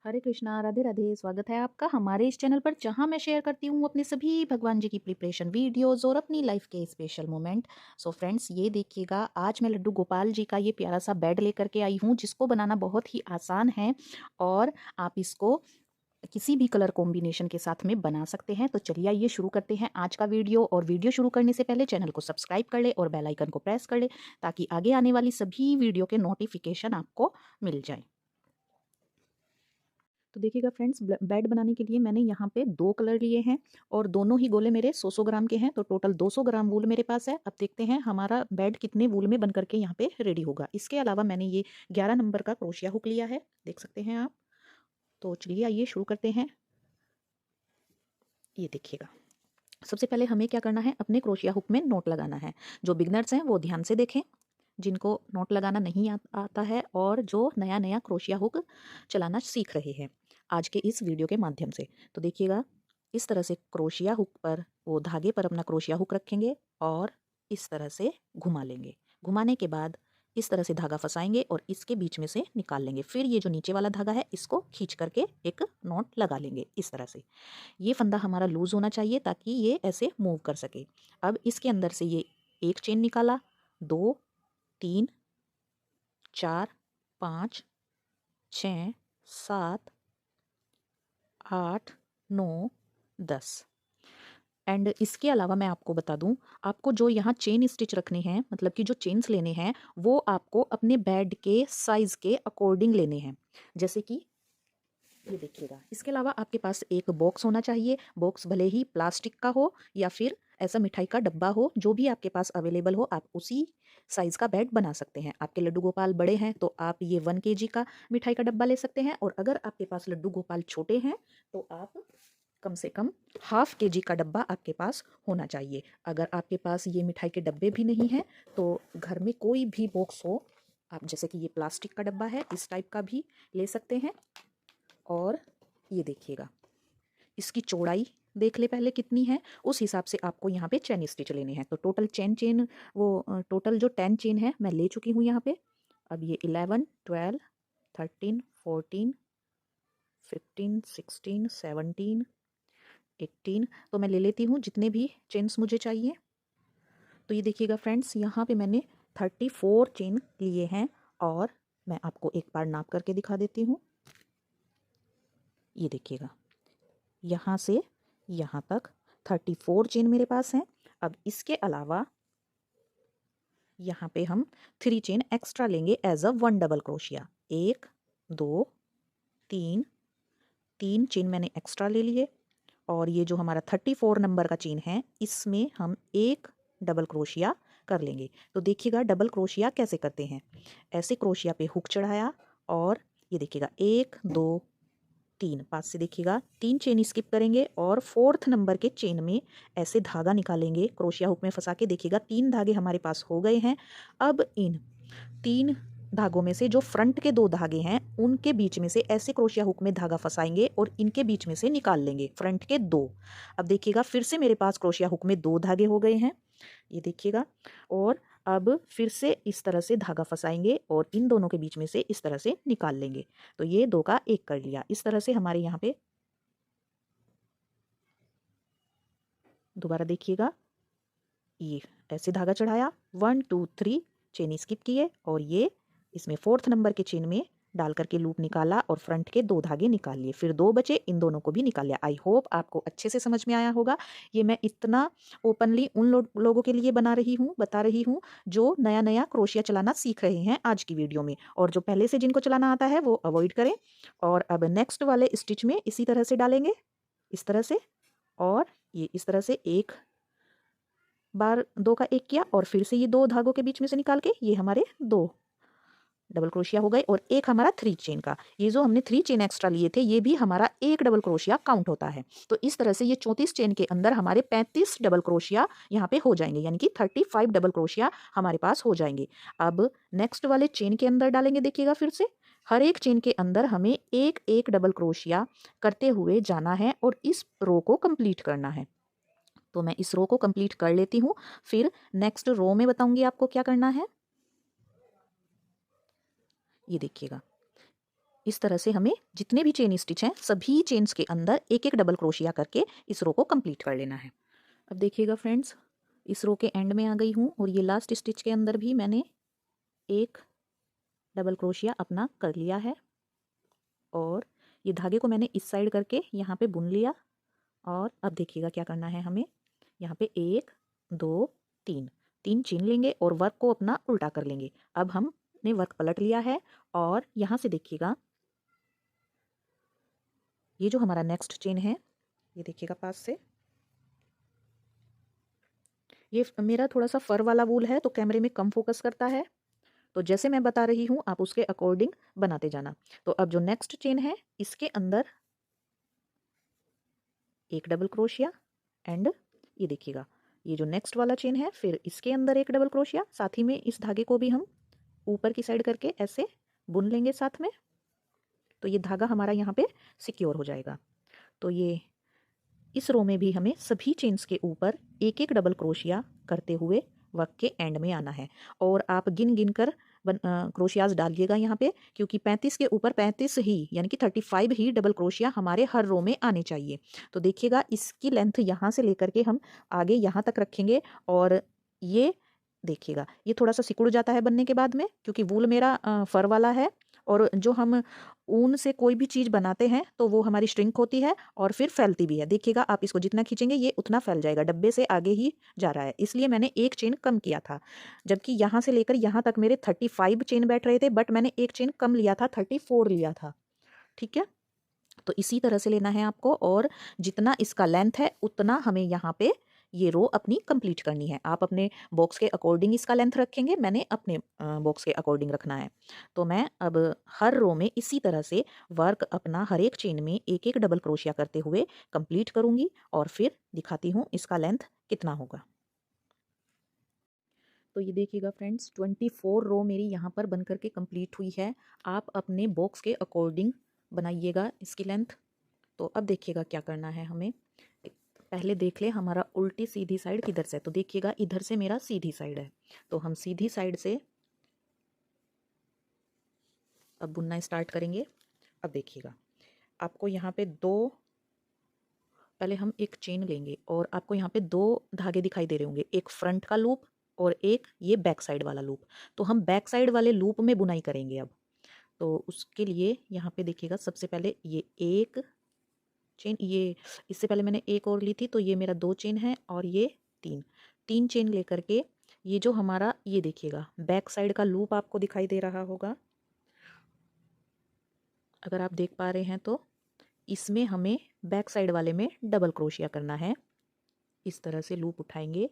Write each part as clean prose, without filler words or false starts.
हरे कृष्णा, राधे राधे। स्वागत है आपका हमारे इस चैनल पर, जहां मैं शेयर करती हूँ अपने सभी भगवान जी की प्रिपरेशन वीडियोस और अपनी लाइफ के स्पेशल मोमेंट। सो फ्रेंड्स, ये देखिएगा, आज मैं लड्डू गोपाल जी का ये प्यारा सा बेड लेकर के आई हूँ, जिसको बनाना बहुत ही आसान है और आप इसको किसी भी कलर कॉम्बिनेशन के साथ में बना सकते हैं। तो चलिए आइए शुरू करते हैं आज का वीडियो। और वीडियो शुरू करने से पहले चैनल को सब्सक्राइब कर ले और बेल आइकन को प्रेस कर ले, ताकि आगे आने वाली सभी वीडियो के नोटिफिकेशन आपको मिल जाए। तो देखिएगा फ्रेंड्स, बेड बनाने के लिए मैंने यहाँ पे 2 कलर लिए हैं और दोनों ही गोले मेरे 100-100 ग्राम के हैं। तो टोटल 200 ग्राम वूल मेरे पास है। अब देखते हैं हमारा बेड कितने वूल में बन करके यहाँ पे रेडी होगा। इसके अलावा मैंने ये 11 नंबर का क्रोशिया हुक लिया है, देख सकते हैं आप। तो चलिए आइए शुरू करते हैं। ये देखिएगा, सबसे पहले हमें क्या करना है, अपने क्रोशिया हुक में नोट लगाना है। जो बिगनर्स हैं वो ध्यान से देखें, जिनको नोट लगाना नहीं आता है और जो नया नया क्रोशिया हुक चलाना सीख रहे हैं आज के इस वीडियो के माध्यम से। तो देखिएगा, इस तरह से क्रोशिया हुक पर, वो धागे पर अपना क्रोशिया हुक रखेंगे और इस तरह से घुमा लेंगे। घुमाने के बाद इस तरह से धागा फंसाएंगे और इसके बीच में से निकाल लेंगे। फिर ये जो नीचे वाला धागा है, इसको खींच करके एक नॉट लगा लेंगे इस तरह से। ये फंदा हमारा लूज होना चाहिए ताकि ये ऐसे मूव कर सके। अब इसके अंदर से ये एक चेन निकाला, 2, 3, 4, 5, 6, 7, 8, 9, 10। एंड इसके अलावा मैं आपको बता दूं, आपको जो यहाँ चेन स्टिच रखने हैं, मतलब कि जो चेन्स लेने हैं, वो आपको अपने बेड के साइज के अकॉर्डिंग लेने हैं। जैसे कि ये देखिएगा, इसके अलावा आपके पास एक बॉक्स होना चाहिए। बॉक्स भले ही प्लास्टिक का हो या फिर ऐसा मिठाई का डब्बा हो, जो भी आपके पास अवेलेबल हो, आप उसी साइज का बेड बना सकते हैं। आपके लड्डू गोपाल बड़े हैं तो आप ये 1 kg का मिठाई का डब्बा ले सकते हैं, और अगर आपके पास लड्डू गोपाल छोटे हैं तो आप कम से कम ½ kg का डब्बा आपके पास होना चाहिए। अगर आपके पास ये मिठाई के डब्बे भी नहीं हैं तो घर में कोई भी बॉक्स हो, आप जैसे कि ये प्लास्टिक का डब्बा है, इस टाइप का भी ले सकते हैं। और ये देखिएगा, इसकी चौड़ाई देख ले पहले कितनी है, उस हिसाब से आपको यहाँ पे चेन स्टिच लेने हैं। तो टोटल चेन चेन वो टोटल जो 10 चेन है मैं ले चुकी हूँ यहाँ पे। अब ये 11, 12, 13, 14, 15, 16, 17, 18, तो मैं ले लेती हूँ जितने भी चेन्स मुझे चाहिए। तो ये देखिएगा फ्रेंड्स, यहाँ पे मैंने 34 चेन लिए हैं और मैं आपको एक बार नाप करके दिखा देती हूँ। ये देखिएगा, यहाँ से यहाँ तक 34 चेन मेरे पास हैं। अब इसके अलावा यहाँ पे हम 3 चेन एक्स्ट्रा लेंगे as a 1 double crochet. 1, 2, 3, 3 chain मैंने एक्स्ट्रा ले लिए। और ये जो हमारा 34 नंबर का चेन है, इसमें हम एक डबल क्रोशिया कर लेंगे। तो देखिएगा डबल क्रोशिया कैसे करते हैं। ऐसे क्रोशिया पे हुक चढ़ाया और ये देखिएगा 1, 2, 3, 5 से देखिएगा 3 चेन स्किप करेंगे और 4th नंबर के चेन में ऐसे धागा निकालेंगे, क्रोशिया हुक में फंसा के। देखिएगा 3 धागे हमारे पास हो गए हैं। अब इन 3 धागों में से जो फ्रंट के 2 धागे हैं, उनके बीच में से ऐसे क्रोशिया हुक में धागा फंसाएंगे और इनके बीच में से निकाल लेंगे फ्रंट के 2। अब देखिएगा फिर से मेरे पास क्रोशिया हुक में 2 धागे हो गए हैं, ये देखिएगा। और अब फिर से इस तरह से धागा फंसाएंगे और इन दोनों के बीच में से इस तरह से निकाल लेंगे। तो ये 2 का 1 कर लिया। इस तरह से हमारे यहाँ पे दोबारा देखिएगा, ये ऐसे धागा चढ़ाया, 1, 2, 3 चेन स्किप किए और ये इसमें 4th नंबर के चेन में डाल करके लूप निकाला और फ्रंट के 2 धागे निकाल लिए। फिर 2 बचे, इन दोनों को भी निकाल लिया। आई होप आपको अच्छे से समझ में आया होगा। ये मैं इतना ओपनली उन लोगों के लिए बता रही हूँ जो नया नया क्रोशिया चलाना सीख रहे हैं आज की वीडियो में, और जो पहले से जिनको चलाना आता है वो अवॉइड करें। और अब नेक्स्ट वाले स्टिच में इसी तरह से डालेंगे, इस तरह से। और ये इस तरह से एक बार 2 का 1 किया और फिर से ये 2 धागों के बीच में से निकाल के ये हमारे 2 डबल क्रोशिया हो गए और एक हमारा 3 चेन का। ये जो हमने 3 चेन एक्स्ट्रा लिए थे, ये भी हमारा एक डबल क्रोशिया काउंट होता है। तो इस तरह से ये 34 चेन के अंदर हमारे 35 डबल क्रोशिया यहाँ पे हो जाएंगे, यानी कि 35 डबल क्रोशिया हमारे पास हो जाएंगे। अब नेक्स्ट वाले चेन के अंदर डालेंगे, देखिएगा फिर से हर एक चेन के अंदर हमें एक एक डबल क्रोशिया करते हुए जाना है और इस रो को कंप्लीट करना है। तो मैं इस रो को कंप्लीट कर लेती हूँ, फिर नेक्स्ट रो में बताऊंगी आपको क्या करना है। ये देखिएगा, इस तरह से हमें जितने भी चेन स्टिच हैं सभी चेन्स के अंदर एक एक डबल क्रोशिया करके इस रो को कंप्लीट कर लेना है। अब देखिएगा फ्रेंड्स, इस रो के एंड में आ गई हूँ और ये लास्ट स्टिच के अंदर भी मैंने एक डबल क्रोशिया अपना कर लिया है और ये धागे को मैंने इस साइड करके यहाँ पे बुन लिया। और अब देखिएगा क्या करना है हमें, यहाँ पे 1 2 3 3 चेन लेंगे और वर्क को अपना उल्टा कर लेंगे। अब हमने वर्क पलट लिया है और यहाँ से देखिएगा ये जो हमारा नेक्स्ट चेन है, ये देखिएगा पास से, ये मेरा थोड़ा सा फर वाला वूल है तो कैमरे में कम फोकस करता है, तो जैसे मैं बता रही हूँ आप उसके अकॉर्डिंग बनाते जाना। तो अब जो नेक्स्ट चेन है इसके अंदर एक डबल क्रोशिया एंड ये देखिएगा ये जो नेक्स्ट वाला चेन है फिर इसके अंदर एक डबल क्रोशिया, साथ ही में इस धागे को भी हम ऊपर की साइड करके ऐसे बुन लेंगे साथ में, तो ये धागा हमारा यहाँ पे सिक्योर हो जाएगा। तो ये इस रो में भी हमें सभी चेन्स के ऊपर एक एक डबल क्रोशिया करते हुए वर्क के एंड में आना है और आप गिन गिन कर क्रोशियाज डालिएगा यहाँ पे, क्योंकि 35 के ऊपर 35 ही यानी कि 35 ही डबल क्रोशिया हमारे हर रो में आने चाहिए। तो देखिएगा इसकी लेंथ यहाँ से लेकर के हम आगे यहाँ तक रखेंगे और ये देखिएगा ये थोड़ा सा सिकुड़ जाता है बनने के बाद में, क्योंकि वूल मेरा फर वाला है और जो हम ऊन से कोई भी चीज़ बनाते हैं तो वो हमारी श्रिंक होती है और फिर फैलती भी है। देखिएगा आप इसको जितना खींचेंगे ये उतना फैल जाएगा, डब्बे से आगे ही जा रहा है, इसलिए मैंने एक चेन कम किया था। जबकि यहाँ से लेकर यहाँ तक मेरे 35 चेन बैठ रहे थे, बट मैंने एक चेन कम लिया था, 34 लिया था। ठीक है, तो इसी तरह से लेना है आपको और जितना इसका लेंथ है उतना हमें यहाँ पे ये रो अपनी कंप्लीट करनी है। आप अपने बॉक्स के अकॉर्डिंग इसका लेंथ रखेंगे, मैंने अपने बॉक्स के अकॉर्डिंग रखना है। तो मैं अब हर रो में इसी तरह से वर्क अपना हर एक चेन में एक एक डबल क्रोशिया करते हुए कंप्लीट करूँगी और फिर दिखाती हूँ इसका लेंथ कितना होगा। तो ये देखिएगा फ्रेंड्स 24 रो मेरी यहाँ पर बन करके कंप्लीट हुई है। आप अपने बॉक्स के अकॉर्डिंग बनाइएगा इसकी लेंथ। तो अब देखिएगा क्या करना है हमें, पहले देख ले हमारा उल्टी सीधी साइड किधर से, तो देखिएगा इधर से मेरा सीधी साइड है, तो हम सीधी साइड से अब बुनना स्टार्ट करेंगे। अब देखिएगा आपको यहाँ पे पहले हम एक चेन लेंगे और आपको यहाँ पे 2 धागे दिखाई दे रहे होंगे, एक फ्रंट का लूप और एक ये बैक साइड वाला लूप। तो हम बैक साइड वाले लूप में बुनाई करेंगे अब। तो उसके लिए यहाँ पे देखिएगा सबसे पहले ये एक चेन, ये इससे पहले मैंने एक और ली थी तो ये मेरा 2 चेन है और ये 3 चेन लेकर के ये जो हमारा ये देखिएगा बैक साइड का लूप आपको दिखाई दे रहा होगा, अगर आप देख पा रहे हैं तो इसमें हमें बैक साइड वाले में डबल क्रोशिया करना है। इस तरह से लूप उठाएंगे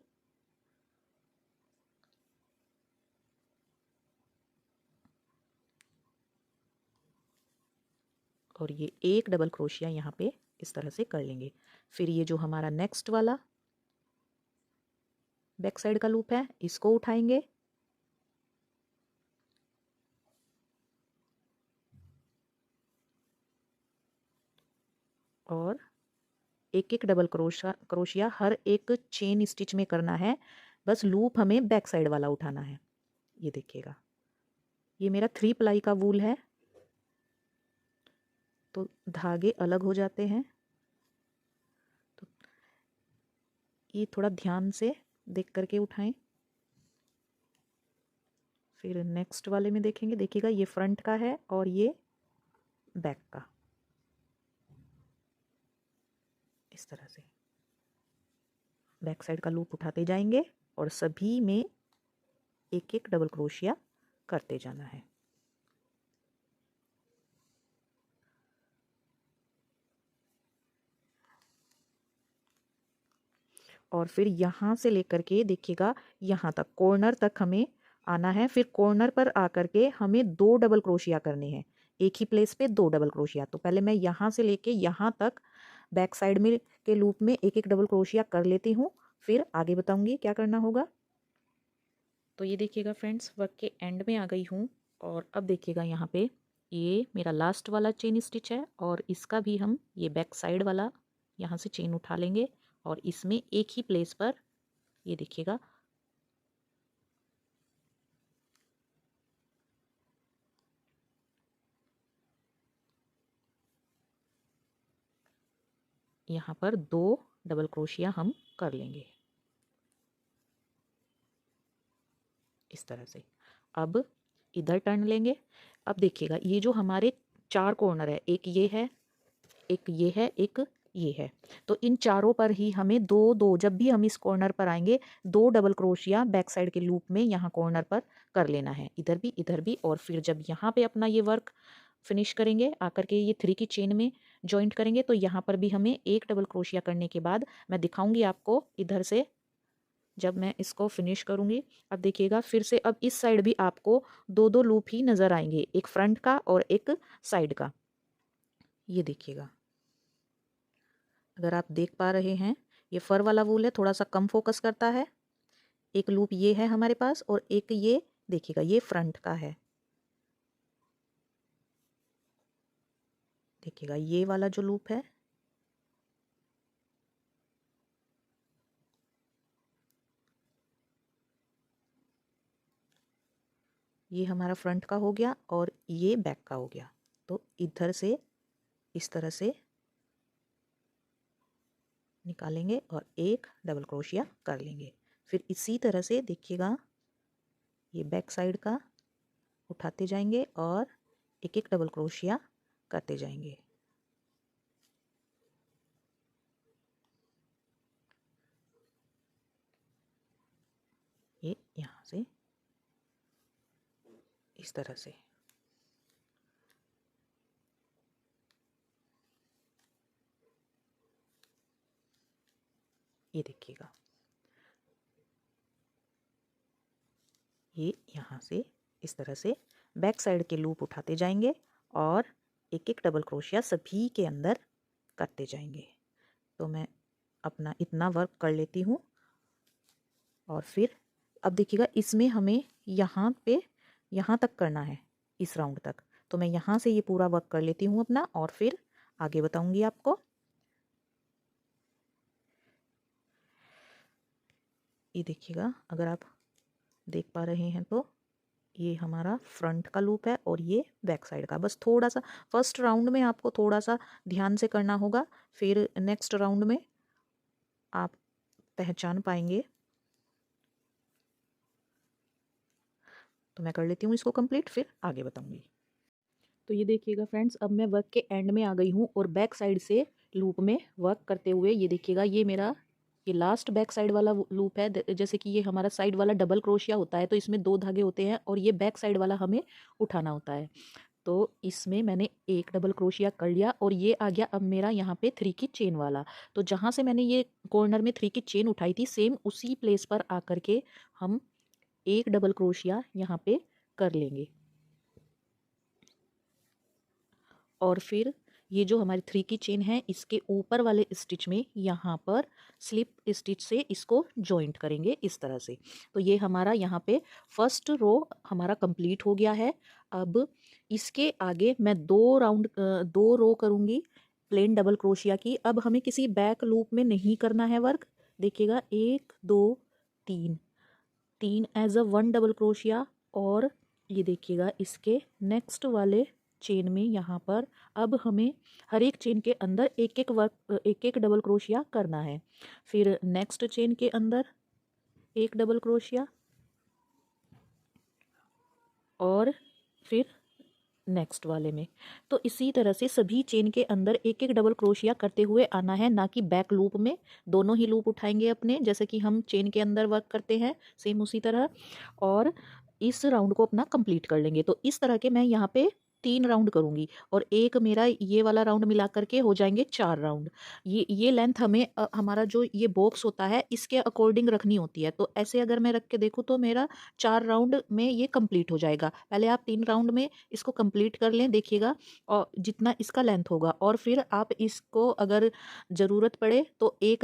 और ये एक डबल क्रोशिया यहाँ पे इस तरह से कर लेंगे। फिर ये जो हमारा नेक्स्ट वाला बैक साइड का लूप है इसको उठाएंगे और एक एक डबल क्रोशिया हर एक चेन स्टिच में करना है, बस लूप हमें बैक साइड वाला उठाना है। ये देखिएगा ये मेरा 3 प्लाई का वूल है तो धागे अलग हो जाते हैं, तो ये थोड़ा ध्यान से देख करके उठाएं। फिर नेक्स्ट वाले में देखेंगे, देखिएगा ये फ्रंट का है और ये बैक का, इस तरह से बैक साइड का लूप उठाते जाएंगे और सभी में एक एक डबल क्रोशिया करते जाना है। और फिर यहाँ से लेकर के देखिएगा यहाँ तक कॉर्नर तक हमें आना है। फिर कॉर्नर पर आकर के हमें 2 डबल क्रोशिया करने हैं, एक ही प्लेस पे 2 डबल क्रोशिया। तो पहले मैं यहाँ से लेके यहाँ तक बैक साइड में के लूप में एक एक डबल क्रोशिया कर लेती हूँ, फिर आगे बताऊँगी क्या करना होगा। तो ये देखिएगा फ्रेंड्स वर्क के एंड में आ गई हूँ और अब देखिएगा यहाँ पे ये मेरा लास्ट वाला चेन स्टिच है और इसका भी हम ये बैक साइड वाला यहाँ से चेन उठा लेंगे और इसमें एक ही प्लेस पर ये देखिएगा यहाँ पर 2 डबल क्रोशिया हम कर लेंगे इस तरह से। अब इधर टर्न लेंगे। अब देखिएगा ये जो हमारे 4 कॉर्नर है, एक ये है, एक ये है, एक ये है, तो इन चारों पर ही हमें दो दो, जब भी हम इस कॉर्नर पर आएंगे 2 डबल क्रोशिया बैक साइड के लूप में यहाँ कॉर्नर पर कर लेना है, इधर भी। और फिर जब यहाँ पे अपना ये वर्क फिनिश करेंगे, आकर के ये 3 की चेन में जॉइंट करेंगे, तो यहाँ पर भी हमें 1 डबल क्रोशिया करने के बाद मैं दिखाऊंगी आपको इधर से जब मैं इसको फिनिश करूंगी। अब देखिएगा फिर से, अब इस साइड भी आपको 2 लूप ही नज़र आएंगे, एक फ्रंट का और एक साइड का। ये देखिएगा, अगर आप देख पा रहे हैं, ये फर वाला वूल है, थोड़ा सा कम फोकस करता है। एक लूप ये है हमारे पास और एक ये देखिएगा, ये फ्रंट का है। देखिएगा ये वाला जो लूप है, ये हमारा फ्रंट का हो गया और ये बैक का हो गया। तो इधर से इस तरह से निकालेंगे और एक डबल क्रोशिया कर लेंगे। फिर इसी तरह से देखिएगा ये बैक साइड का उठाते जाएंगे और एक एक डबल क्रोशिया करते जाएंगे। ये यहाँ से इस तरह से। ये देखिएगा, ये यहाँ से इस तरह से बैक साइड के लूप उठाते जाएंगे और एक एक डबल क्रोशिया सभी के अंदर करते जाएंगे। तो मैं अपना इतना वर्क कर लेती हूँ और फिर अब देखिएगा इसमें हमें यहाँ पे यहाँ तक करना है, इस राउंड तक। तो मैं यहाँ से ये पूरा वर्क कर लेती हूँ अपना और फिर आगे बताऊँगी आपको। ये देखिएगा, अगर आप देख पा रहे हैं तो ये हमारा फ्रंट का लूप है और ये बैक साइड का। बस थोड़ा सा फर्स्ट राउंड में आपको थोड़ा सा ध्यान से करना होगा, फिर नेक्स्ट राउंड में आप पहचान पाएंगे। तो मैं कर लेती हूँ इसको कंप्लीट, फिर आगे बताऊँगी। तो ये देखिएगा फ्रेंड्स, अब मैं वर्क के एंड में आ गई हूँ और बैक साइड से लूप में वर्क करते हुए ये देखिएगा, ये मेरा ये लास्ट बैक साइड वाला लूप है। जैसे कि ये हमारा साइड वाला डबल क्रोशिया होता है, तो इसमें 2 धागे होते हैं और ये बैक साइड वाला हमें उठाना होता है। तो इसमें मैंने एक डबल क्रोशिया कर लिया और ये आ गया अब मेरा यहाँ पे 3 की चेन वाला। तो जहाँ से मैंने ये कॉर्नर में 3 की चेन उठाई थी, सेम उसी प्लेस पर आकर के हम एक डबल क्रोशिया यहाँ पे कर लेंगे। और फिर ये जो हमारी 3 की चेन है, इसके ऊपर वाले स्टिच में यहाँ पर स्लिप स्टिच से इसको जॉइंट करेंगे इस तरह से। तो ये हमारा यहाँ पे फर्स्ट रो हमारा कंप्लीट हो गया है। अब इसके आगे मैं 2 रो करूँगी प्लेन डबल क्रोशिया की। अब हमें किसी बैक लूप में नहीं करना है वर्क। देखिएगा 1 2 3 3 एज अ 1 डबल क्रोशिया और ये देखिएगा इसके नेक्स्ट वाले चेन में यहाँ पर अब हमें हर एक चेन के अंदर एक एक डबल क्रोशिया करना है। फिर नेक्स्ट चेन के अंदर एक डबल क्रोशिया और फिर नेक्स्ट वाले में। तो इसी तरह से सभी चेन के अंदर एक एक डबल क्रोशिया करते हुए आना है, ना कि बैक लूप में। दोनों ही लूप उठाएंगे अपने, जैसे कि हम चेन के अंदर वर्क करते हैं सेम उसी तरह, और इस राउंड को अपना कंप्लीट कर लेंगे। तो इस तरह के मैं यहाँ पे 3 राउंड करूँगी और एक मेरा ये वाला राउंड मिला करके हो जाएंगे 4 राउंड। ये लेंथ हमें हमारा जो ये बॉक्स होता है इसके अकॉर्डिंग रखनी होती है। तो ऐसे अगर मैं रख के देखूँ तो मेरा 4 राउंड में ये कंप्लीट हो जाएगा। पहले आप 3 राउंड में इसको कंप्लीट कर लें, देखिएगा, और जितना इसका लेंथ होगा, और फिर आप इसको अगर ज़रूरत पड़े तो एक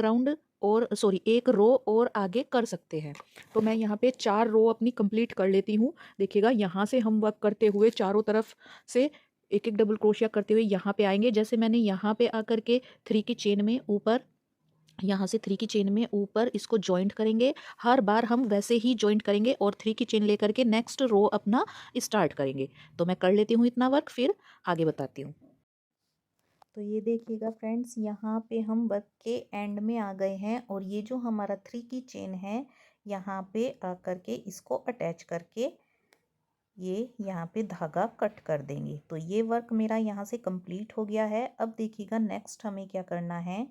रो और आगे कर सकते हैं। तो मैं यहाँ पे 4 रो अपनी कंप्लीट कर लेती हूँ। देखिएगा यहाँ से हम वर्क करते हुए चारों तरफ से एक एक डबल क्रोशिया करते हुए यहाँ पे आएंगे। जैसे मैंने यहाँ पे आकर के 3 की चेन में ऊपर, यहाँ से 3 की चेन में ऊपर इसको जॉइंट करेंगे। हर बार हम वैसे ही जॉइंट करेंगे और 3 की चेन लेकर के नेक्स्ट रो अपना स्टार्ट करेंगे। तो मैं कर लेती हूँ इतना वर्क, फिर आगे बताती हूँ। तो ये देखिएगा फ्रेंड्स, यहाँ पे हम वर्क के एंड में आ गए हैं और ये जो हमारा 3 की चेन है यहाँ पे आकर के इसको अटैच करके ये यहाँ पे धागा कट कर देंगे। तो ये वर्क मेरा यहाँ से कंप्लीट हो गया है। अब देखिएगा नेक्स्ट हमें क्या करना है,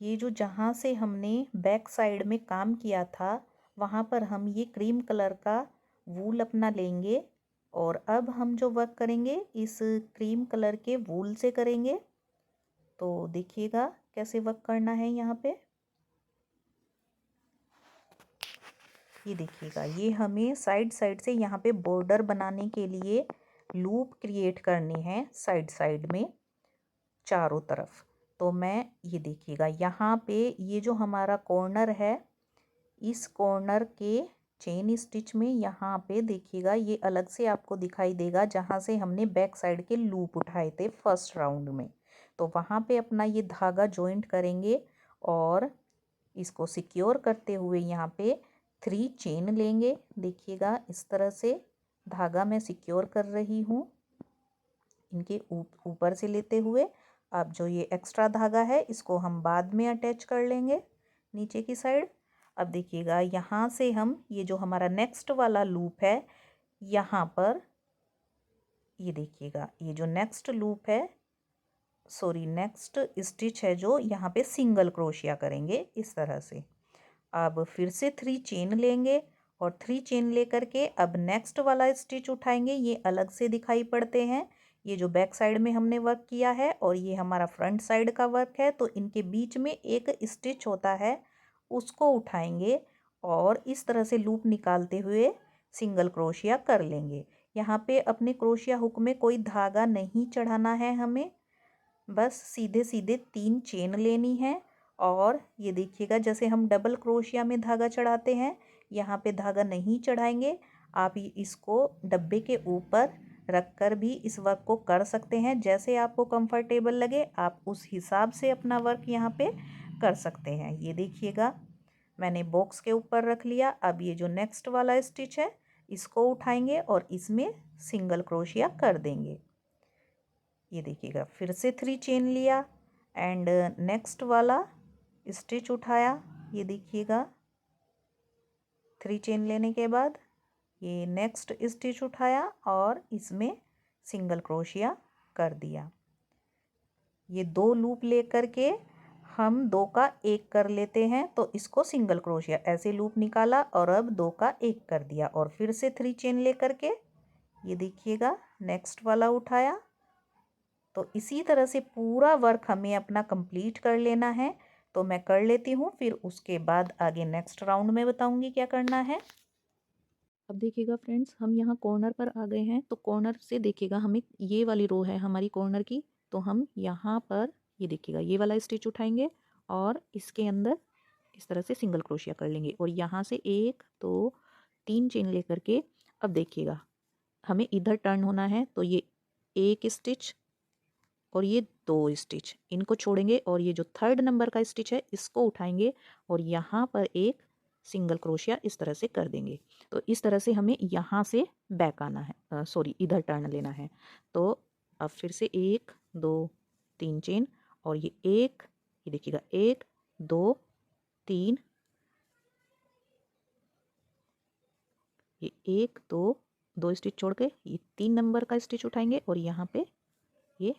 ये जो जहाँ से हमने बैक साइड में काम किया था वहाँ पर हम ये क्रीम कलर का वूल अपना लेंगे और अब हम जो वर्क करेंगे इस क्रीम कलर के वूल से करेंगे। तो देखिएगा कैसे वर्क करना है यहाँ पे। ये देखिएगा, ये हमें साइड साइड से यहाँ पे बॉर्डर बनाने के लिए लूप क्रिएट करने हैं साइड साइड में चारों तरफ। तो मैं ये देखिएगा यहाँ पे ये जो हमारा कॉर्नर है इस कॉर्नर के चेन स्टिच में यहाँ पे देखिएगा ये अलग से आपको दिखाई देगा जहाँ से हमने बैक साइड के लूप उठाए थे फर्स्ट राउंड में। तो वहाँ पे अपना ये धागा जॉइंट करेंगे और इसको सिक्योर करते हुए यहाँ पे 3 चेन लेंगे। देखिएगा इस तरह से धागा मैं सिक्योर कर रही हूँ इनके ऊपर से लेते हुए। अब जो ये एक्स्ट्रा धागा है इसको हम बाद में अटैच कर लेंगे नीचे की साइड। अब देखिएगा यहाँ से हम ये जो हमारा नेक्स्ट वाला लूप है यहाँ पर ये देखिएगा ये जो नेक्स्ट लूप है नेक्स्ट स्टिच है जो यहाँ पे सिंगल क्रोशिया करेंगे इस तरह से। अब फिर से 3 चेन लेंगे और 3 चेन लेकर के अब नेक्स्ट वाला स्टिच उठाएंगे। ये अलग से दिखाई पड़ते हैं, ये जो बैक साइड में हमने वर्क किया है और ये हमारा फ्रंट साइड का वर्क है। तो इनके बीच में एक स्टिच होता है उसको उठाएंगे और इस तरह से लूप निकालते हुए सिंगल क्रोशिया कर लेंगे। यहाँ पे अपने क्रोशिया हुक में कोई धागा नहीं चढ़ाना है हमें, बस सीधे सीधे 3 चेन लेनी है। और ये देखिएगा जैसे हम डबल क्रोशिया में धागा चढ़ाते हैं यहाँ पे धागा नहीं चढ़ाएंगे। आप इसको डब्बे के ऊपर रख कर भी इस वर्क को कर सकते हैं, जैसे आपको कंफर्टेबल लगे आप उस हिसाब से अपना वर्क यहाँ पे कर सकते हैं। ये देखिएगा मैंने बॉक्स के ऊपर रख लिया। अब ये जो नेक्स्ट वाला स्टिच है इसको उठाएंगे और इसमें सिंगल क्रोशिया कर देंगे। ये देखिएगा फिर से 3 चेन लिया एंड नेक्स्ट वाला स्टिच उठाया। ये देखिएगा 3 चेन लेने के बाद ये नेक्स्ट स्टिच उठाया और इसमें सिंगल क्रोशिया कर दिया। ये 2 लूप लेकर के हम 2 का 1 कर लेते हैं तो इसको सिंगल क्रोशिया ऐसे लूप निकाला और अब 2 का 1 कर दिया और फिर से 3 चेन लेकर के ये देखिएगा नेक्स्ट वाला उठाया। तो इसी तरह से पूरा वर्क हमें अपना कंप्लीट कर लेना है। तो मैं कर लेती हूँ, फिर उसके बाद आगे नेक्स्ट राउंड में बताऊंगी क्या करना है। अब देखिएगा फ्रेंड्स, हम यहाँ कॉर्नर पर आ गए हैं। तो कॉर्नर से देखिएगा हमें ये वाली रो है हमारी कॉर्नर की, तो हम यहाँ पर ये देखिएगा ये वाला स्टिच उठाएंगे और इसके अंदर इस तरह से सिंगल क्रोशिया कर लेंगे और यहाँ से 1 2 3 चेन लेकर के अब देखिएगा हमें इधर टर्न होना है। तो ये 1 स्टिच और ये 2 स्टिच इनको छोड़ेंगे और ये जो 3rd नंबर का स्टिच है इसको उठाएंगे और यहाँ पर एक सिंगल क्रोशिया इस तरह से कर देंगे। तो इस तरह से हमें यहाँ से बैक आना है, इधर टर्न लेना है। तो अब फिर से 1 2 3 चेन और ये ये देखिएगा 1 2 3 ये 1 2 स्टिच छोड़ के ये 3 नंबर का स्टिच उठाएंगे और यहाँ पे ये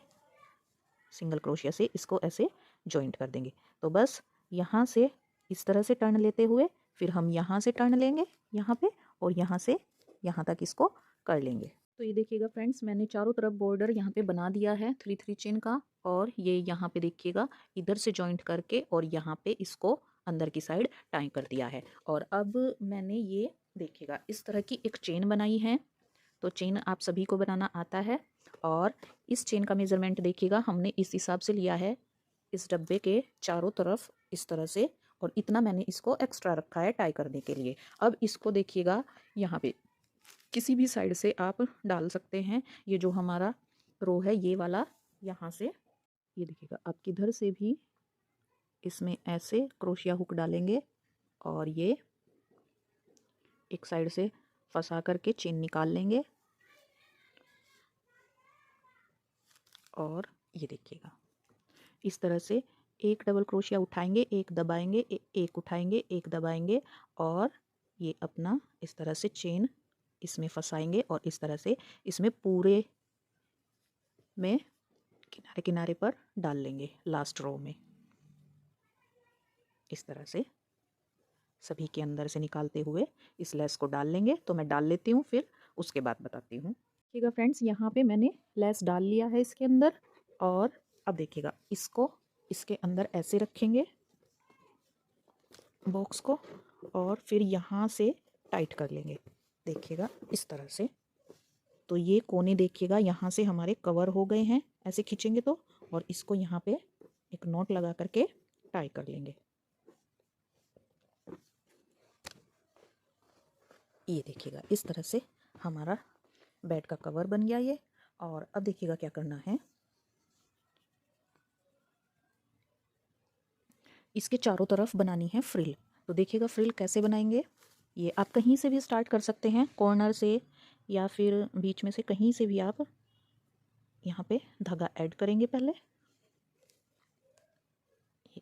सिंगल क्रोशिया से इसको ऐसे जॉइंट कर देंगे। तो बस यहाँ से इस तरह से टर्न लेते हुए फिर हम यहाँ से टर्न लेंगे यहाँ पे और यहाँ से यहाँ तक इसको कर लेंगे। तो ये देखिएगा फ्रेंड्स, मैंने चारों तरफ बॉर्डर यहाँ पे बना दिया है 3 चेन का और ये यहाँ पे देखिएगा इधर से जॉइंट करके और यहाँ पे इसको अंदर की साइड टाई कर दिया है। और अब मैंने ये देखिएगा इस तरह की एक चेन बनाई है। तो चेन आप सभी को बनाना आता है और इस चेन का मेज़रमेंट देखिएगा हमने इस हिसाब से लिया है इस डब्बे के चारों तरफ इस तरह से, और इतना मैंने इसको एक्स्ट्रा रखा है टाई करने के लिए। अब इसको देखिएगा यहाँ पे किसी भी साइड से आप डाल सकते हैं। ये जो हमारा रो है ये वाला यहाँ से ये देखिएगा आप किधर से भी इसमें ऐसे क्रोशिया हुक डालेंगे और ये एक साइड से फंसा करके चेन निकाल लेंगे और ये देखिएगा, इस तरह से एक डबल क्रोशिया उठाएंगे, एक दबाएंगे, एक उठाएंगे, एक दबाएंगे और ये अपना इस तरह से चेन इसमें फंसाएंगे और इस तरह से इसमें पूरे में किनारे किनारे पर डाल लेंगे लास्ट रो में। इस तरह से सभी के अंदर से निकालते हुए इस लेस को डाल लेंगे। तो मैं डाल लेती हूँ, फिर उसके बाद बताती हूँ। देखिएगा फ्रेंड्स, यहाँ पे मैंने लेस डाल लिया है इसके अंदर और अब देखिएगा इसको इसके अंदर ऐसे रखेंगे बॉक्स को और फिर यहाँ से टाइट कर लेंगे। देखिएगा इस तरह से, तो ये कोने देखिएगा यहाँ से हमारे कवर हो गए हैं ऐसे खींचेंगे तो, और इसको यहाँ पे एक नॉट लगा करके टाई कर लेंगे। ये देखिएगा इस तरह से हमारा बेड का कवर बन गया ये। और अब देखिएगा क्या करना है, इसके चारों तरफ बनानी है फ्रिल। तो देखिएगा फ्रिल कैसे बनाएंगे। ये आप कहीं से भी स्टार्ट कर सकते हैं, कॉर्नर से या फिर बीच में से, कहीं से भी आप यहाँ पे धागा ऐड करेंगे पहले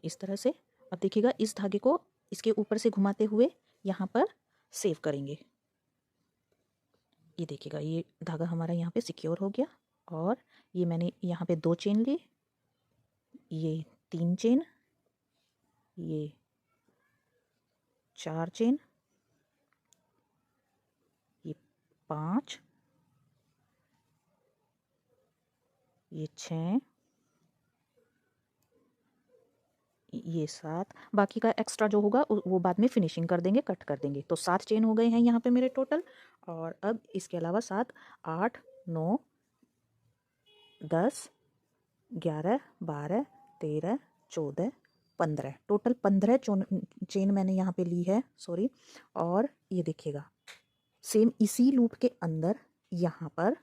इस तरह से। अब देखिएगा इस धागे को इसके ऊपर से घुमाते हुए यहाँ पर सेव करेंगे। ये देखिएगा ये धागा हमारा यहाँ पे सिक्योर हो गया और ये मैंने यहाँ पे 2 चेन ली, ये 3 चेन, ये 4 चेन, ये 5, ये 6, ये 7। बाकी का एक्स्ट्रा जो होगा वो बाद में फिनिशिंग कर देंगे, कट कर देंगे। तो 7 चेन हो गए हैं यहाँ पे मेरे टोटल। और अब इसके अलावा 7, 8, 9, 10, 11, 12, 13, 14, 15, टोटल 15 चेन मैंने यहाँ पे ली है, सॉरी। और ये देखिएगा सेम इसी लूप के अंदर यहाँ पर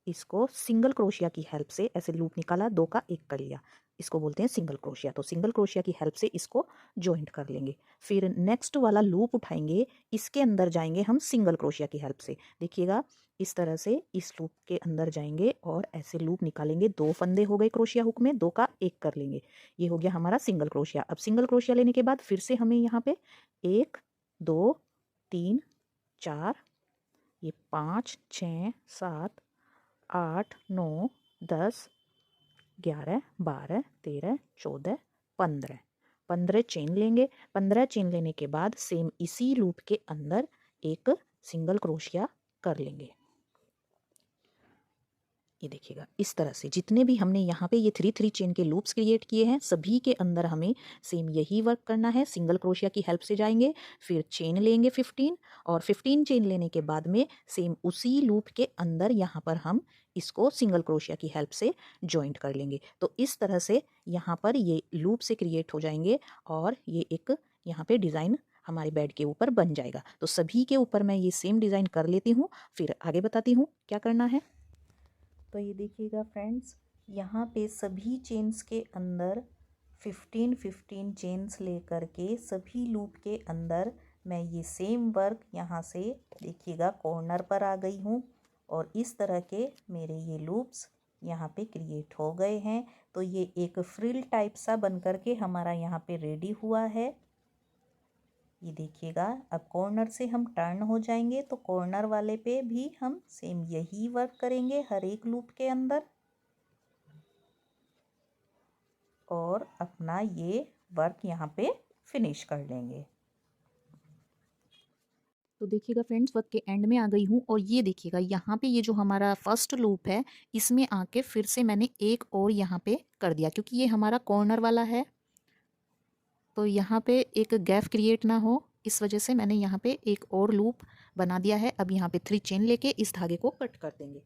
इसको सिंगल क्रोशिया की हेल्प से ऐसे लूप निकाला, 2 का 1 कर लिया, इसको बोलते हैं सिंगल क्रोशिया। तो सिंगल क्रोशिया की हेल्प से इसको जॉइंट कर लेंगे। फिर नेक्स्ट वाला लूप उठाएंगे, इसके अंदर जाएंगे हम सिंगल क्रोशिया की हेल्प से। देखिएगा इस तरह से इस लूप के अंदर जाएंगे और ऐसे लूप निकालेंगे। 2 फंदे हो गए क्रोशिया हुक में, 2 का 1 कर लेंगे, ये हो गया हमारा सिंगल क्रोशिया। अब सिंगल क्रोशिया लेने के बाद फिर से हमें यहाँ पे 1, 2, 3, 4, ये 5, 6, 7, 8, 9, 10, 11, 12, 13, 14, 15, 15 चेन लेंगे। 15 चेन लेने के बाद सेम इसी लूप के अंदर एक सिंगल क्रोशिया कर लेंगे। ये देखिएगा इस तरह से जितने भी हमने यहाँ पे ये 3 चेन के लूप्स क्रिएट किए हैं, सभी के अंदर हमें सेम यही वर्क करना है। सिंगल क्रोशिया की हेल्प से जाएंगे, फिर चेन लेंगे 15 और 15 चेन लेने के बाद में सेम उसी लूप के अंदर यहाँ पर हम इसको सिंगल क्रोशिया की हेल्प से जॉइंट कर लेंगे। तो इस तरह से यहाँ पर ये लूप से क्रिएट हो जाएंगे और ये एक यहाँ पे डिज़ाइन हमारे बेड के ऊपर बन जाएगा। तो सभी के ऊपर मैं ये सेम डिज़ाइन कर लेती हूँ, फिर आगे बताती हूँ क्या करना है। तो ये देखिएगा फ्रेंड्स, यहाँ पे सभी चेन्स के अंदर 15 चेन्स लेकर के सभी लूप के अंदर मैं ये सेम वर्क यहाँ से देखिएगा कॉर्नर पर आ गई हूँ और इस तरह के मेरे ये लूप्स यहाँ पे क्रिएट हो गए हैं। तो ये एक फ्रिल टाइप सा बन कर के हमारा यहाँ पे रेडी हुआ है। ये देखिएगा अब कॉर्नर से हम टर्न हो जाएंगे तो कॉर्नर वाले पे भी हम सेम यही वर्क करेंगे हर एक लूप के अंदर और अपना ये वर्क यहाँ पे फिनिश कर लेंगे। तो देखिएगा फ्रेंड्स, वर्क के एंड में आ गई हूँ और ये देखिएगा यहाँ पे ये जो हमारा फर्स्ट लूप है इसमें आके फिर से मैंने एक और यहाँ पे कर दिया, क्योंकि ये हमारा कॉर्नर वाला है तो यहाँ पे एक गैप क्रिएट ना हो, इस वजह से मैंने यहाँ पे एक और लूप बना दिया है। अब यहाँ पे 3 चेन लेके इस धागे को कट कर देंगे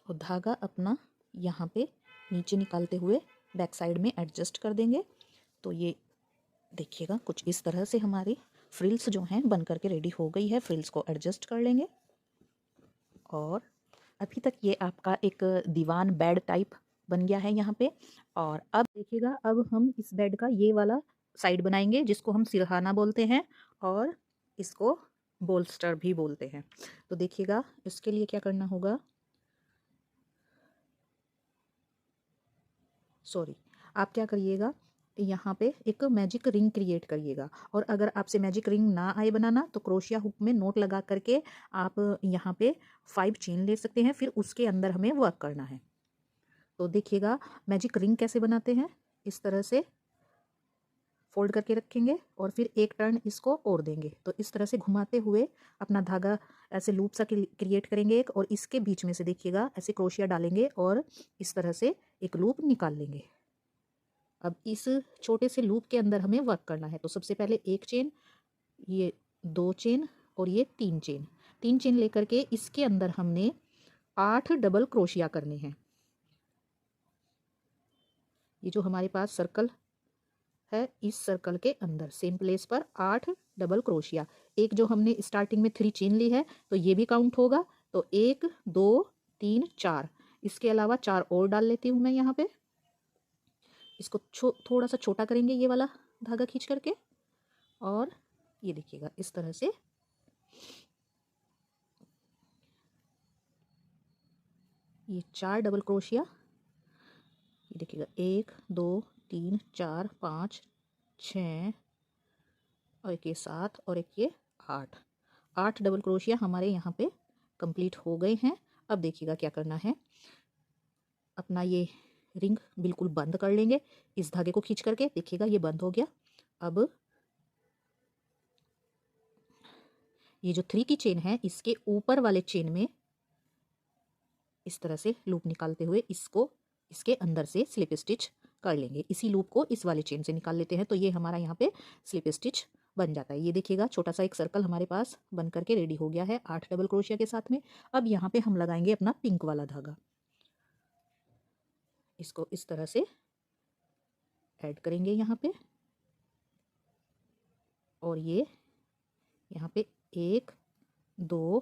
और धागा अपना यहाँ पे नीचे निकालते हुए बैक साइड में एडजस्ट कर देंगे। तो ये देखिएगा कुछ इस तरह से हमारी फ्रिल्स जो हैं बन करके रेडी हो गई है। फ्रिल्स को एडजस्ट कर लेंगे और अभी तक ये आपका एक दीवान बेड टाइप बन गया है यहाँ पे। और अब देखिएगा अब हम इस बेड का ये वाला साइड बनाएंगे जिसको हम सिरहाना बोलते हैं और इसको बोल्स्टर भी बोलते हैं। तो देखिएगा इसके लिए क्या करना होगा, सॉरी, आप क्या करिएगा, यहाँ पे एक मैजिक रिंग क्रिएट करिएगा। और अगर आपसे मैजिक रिंग ना आए बनाना तो क्रोशिया हुक में नोट लगा करके आप यहाँ पे 5 चेन ले सकते हैं, फिर उसके अंदर हमें वर्क करना है। तो देखिएगा मैजिक रिंग कैसे बनाते हैं, इस तरह से फोल्ड करके रखेंगे और फिर एक टर्न इसको और देंगे। तो इस तरह से घुमाते हुए अपना धागा ऐसे लूप सा क्रिएट करेंगे एक, और इसके बीच में से देखिएगा ऐसे क्रोशिया डालेंगे और इस तरह से एक लूप निकाल लेंगे। अब इस छोटे से लूप के अंदर हमें वर्क करना है। तो सबसे पहले एक चेन, ये 2 चेन और ये 3 चेन, 3 चेन लेकर के इसके अंदर हमने 8 डबल क्रोशिया करने हैं। ये जो हमारे पास सर्कल है, इस सर्कल के अंदर सेम प्लेस पर 8 डबल क्रोशिया। एक जो हमने स्टार्टिंग में 3 चेन ली है तो ये भी काउंट होगा। तो 1 2 3 4, इसके अलावा 4 और डाल लेती हूँ मैं यहाँ पे। इसको थोड़ा सा छोटा करेंगे ये वाला धागा खींच करके, और ये देखिएगा इस तरह से ये 4 डबल क्रोशिया, ये देखिएगा 1 2 3 4 5 6 और एक ये 7 और एक ये 8 डबल क्रोशिया हमारे यहाँ पे कंप्लीट हो गए हैं। अब देखिएगा क्या करना है, अपना ये रिंग बिल्कुल बंद कर लेंगे इस धागे को खींच करके। देखिएगा ये बंद हो गया। अब ये जो 3 की चेन है इसके ऊपर वाले चेन में इस तरह से लूप निकालते हुए इसको इसके अंदर से स्लिप स्टिच कर लेंगे। इसी लूप को इस वाले चेन से निकाल लेते हैं तो ये हमारा यहाँ पे स्लिप स्टिच बन जाता है। ये देखिएगा छोटा सा एक सर्कल हमारे पास बन करके रेडी हो गया है 8 डबल क्रोशिया के साथ में। अब यहाँ पे हम लगाएंगे अपना पिंक वाला धागा, इसको इस तरह से ऐड करेंगे यहाँ पे, और ये यहाँ पे 1 2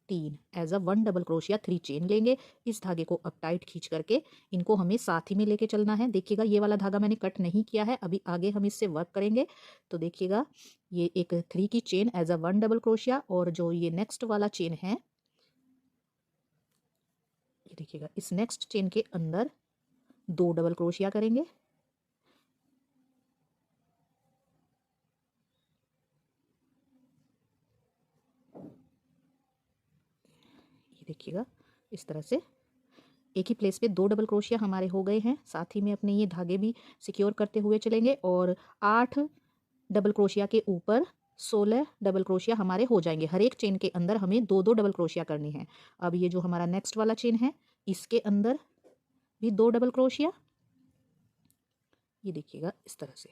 3 as a 1 double crochet 3 chain लेंगे। इस धागे को अब टाइट खींच करके इनको हमें साथ ही में लेके चलना है। देखिएगा ये वाला धागा मैंने कट नहीं किया है, अभी आगे हम इससे वर्क करेंगे। तो देखिएगा ये एक 3 की chain as a 1 double crochet, और जो ये नेक्स्ट वाला चेन है ये देखिएगा इस नेक्स्ट चेन के अंदर 2 डबल क्रोशिया करेंगे। ये देखिएगा इस तरह से एक ही प्लेस पे 2 डबल क्रोशिया हमारे हो गए हैं। साथ ही में अपने ये धागे भी सिक्योर करते हुए चलेंगे, और 8 डबल क्रोशिया के ऊपर 16 डबल क्रोशिया हमारे हो जाएंगे। हर एक चेन के अंदर हमें 2 डबल क्रोशिया करनी है। अब ये जो हमारा नेक्स्ट वाला चेन है इसके अंदर भी 2 डबल क्रोशिया, ये देखिएगा इस तरह से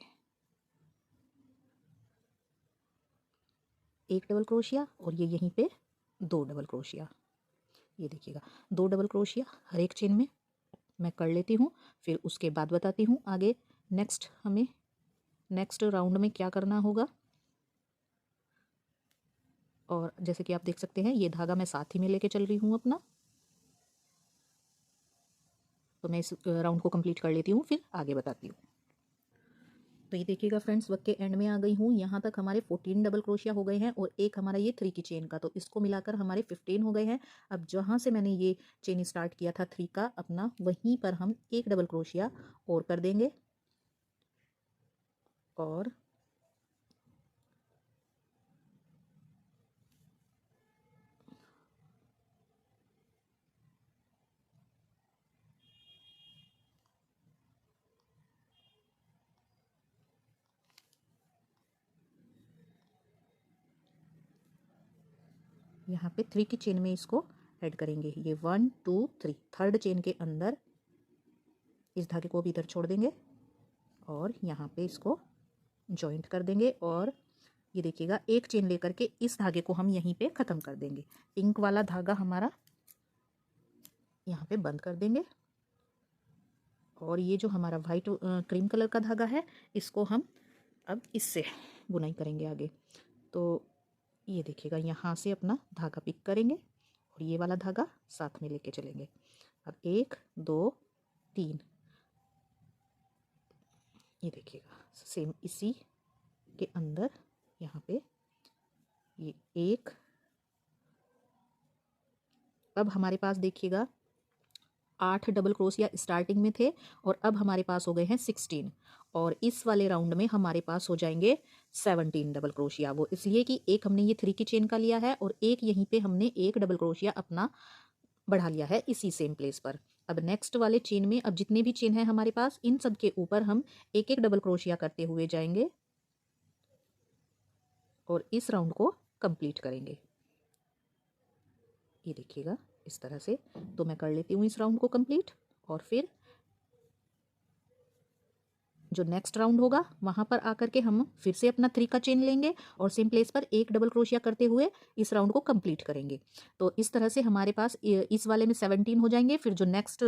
1 डबल क्रोशिया, और ये यहीं पे 2 डबल क्रोशिया। ये देखिएगा 2 डबल क्रोशिया हर एक चेन में मैं कर लेती हूँ, फिर उसके बाद बताती हूँ आगे हमें नेक्स्ट राउंड में क्या करना होगा। और जैसे कि आप देख सकते हैं ये धागा मैं साथ ही में लेके चल रही हूँ अपना। तो मैं इस राउंड को कंप्लीट कर लेती हूँ, फिर आगे बताती हूँ। तो ये देखिएगा फ्रेंड्स वर्क के एंड में आ गई हूँ। यहाँ तक हमारे 14 डबल क्रोशिया हो गए हैं, और एक हमारा ये 3 की चेन का, तो इसको मिलाकर हमारे 15 हो गए हैं। अब जहाँ से मैंने ये चेन स्टार्ट किया था 3 का अपना, वहीं पर हम 1 डबल क्रोशिया और कर देंगे, और यहाँ पे 3 की चेन में इसको ऐड करेंगे। ये 1 2 3 थर्ड चेन के अंदर इस धागे को भी इधर छोड़ देंगे, और यहाँ पे इसको जॉइंट कर देंगे। और ये देखिएगा एक चेन लेकर के इस धागे को हम यहीं पे ख़त्म कर देंगे। पिंक वाला धागा हमारा यहाँ पे बंद कर देंगे, और ये जो हमारा वाइट क्रीम कलर का धागा है इसको हम अब इससे बुनाई करेंगे आगे। तो ये देखिएगा यहाँ से अपना धागा पिक करेंगे और ये वाला धागा साथ में लेके चलेंगे। अब 1 2 3, ये देखिएगा सेम इसी के अंदर यहाँ पे ये एक, अब हमारे पास देखिएगा 8 डबल क्रोशिया स्टार्टिंग में थे और अब हमारे पास हो गए हैं 16, और इस वाले राउंड में हमारे पास हो जाएंगे 17 डबल क्रोशिया। वो इसलिए कि एक हमने ये 3 की चेन का लिया है और एक यहीं पे हमने एक डबल क्रोशिया अपना बढ़ा लिया है इसी सेम प्लेस पर। अब नेक्स्ट वाले चेन में अब जितने भी चेन है हमारे पास, इन सब के ऊपर हम एक एक डबल क्रोशिया करते हुए जाएंगे और इस राउंड को कंप्लीट करेंगे। ये देखिएगा इस तरह से। तो मैं कर लेती हूँ इस राउंड को कंप्लीट, और फिर जो नेक्स्ट राउंड होगा वहाँ पर आकर के हम फिर से अपना 3 का चेन लेंगे और सेम प्लेस पर एक डबल क्रोशिया करते हुए इस राउंड को कंप्लीट करेंगे। तो इस तरह से हमारे पास इस वाले में 17 हो जाएंगे। फिर जो नेक्स्ट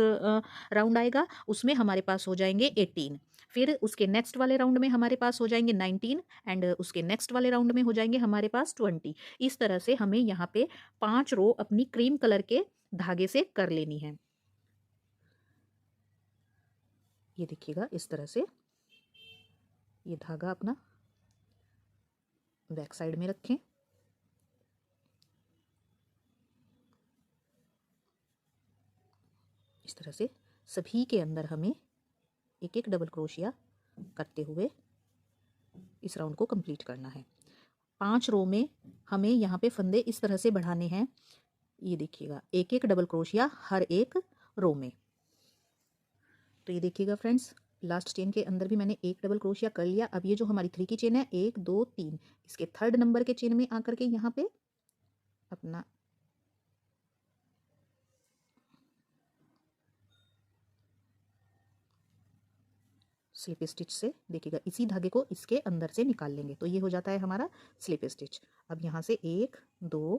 राउंड आएगा उसमें हमारे पास हो जाएंगे 18, फिर उसके नेक्स्ट वाले राउंड में हमारे पास हो जाएंगे 19, एंड उसके नेक्स्ट वाले राउंड में हो जाएंगे हमारे पास 20। इस तरह से हमें यहाँ पे 5 रो अपनी क्रीम कलर के धागे से कर लेनी है। ये देखिएगा इस तरह से। ये धागा अपना बैक साइड में रखें। इस तरह से सभी के अंदर हमें एक एक डबल क्रोशिया करते हुए इस राउंड को कंप्लीट करना है। 5 रो में हमें यहाँ पे फंदे इस तरह से बढ़ाने हैं। ये देखिएगा एक एक डबल क्रोशिया हर एक रो में। तो ये देखिएगा फ्रेंड्स, लास्ट चेन के अंदर भी मैंने एक डबल क्रोशिया कर लिया। अब ये जो हमारी 3 की चेन है 1 2 3, इसके 3rd नंबर के चेन में आकर के यहाँ पे अपना स्लिप स्टिच से देखिएगा इसी धागे को इसके अंदर से निकाल लेंगे। तो ये हो जाता है हमारा स्लिप स्टिच। अब यहाँ से 1 2